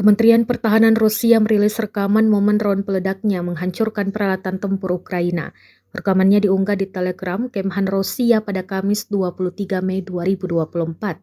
Kementerian Pertahanan Rusia merilis rekaman momen drone peledaknya menghancurkan peralatan tempur Ukraina. Rekamannya diunggah di Telegram Kemhan Rusia pada Kamis 23 Mei 2024.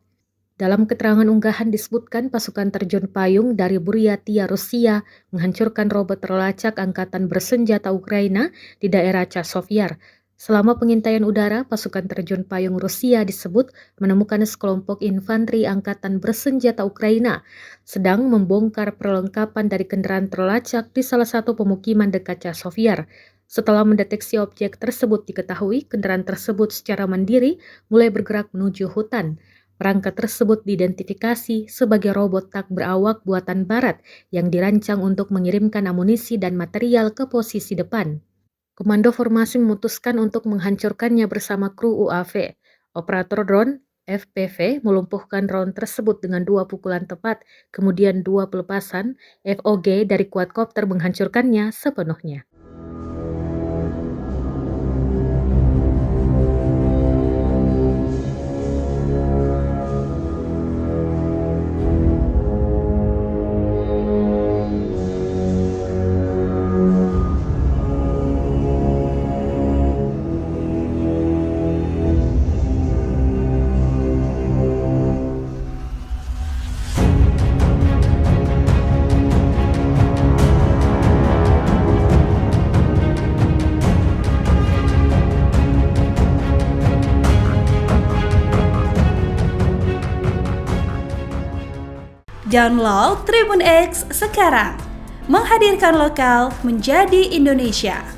Dalam keterangan unggahan disebutkan pasukan terjun payung dari Buryatia, Rusia menghancurkan robot terlacak Angkatan Bersenjata Ukraina di daerah Chasiv. Selama pengintaian udara, pasukan terjun payung Rusia disebut menemukan sekelompok infanteri Angkatan Bersenjata Ukraina sedang membongkar perlengkapan dari kendaraan terlacak di salah satu pemukiman dekat Chasiv. Setelah mendeteksi objek tersebut diketahui, kendaraan tersebut secara mandiri mulai bergerak menuju hutan. Perangkat tersebut diidentifikasi sebagai robot tak berawak buatan Barat yang dirancang untuk mengirimkan amunisi dan material ke posisi depan. Komando Formasi memutuskan untuk menghancurkannya bersama kru UAV. Operator drone FPV melumpuhkan drone tersebut dengan 2 pukulan tepat, kemudian 2 pelepasan FOG dari quadcopter menghancurkannya sepenuhnya. Download Tribun X sekarang, menghadirkan lokal menjadi Indonesia.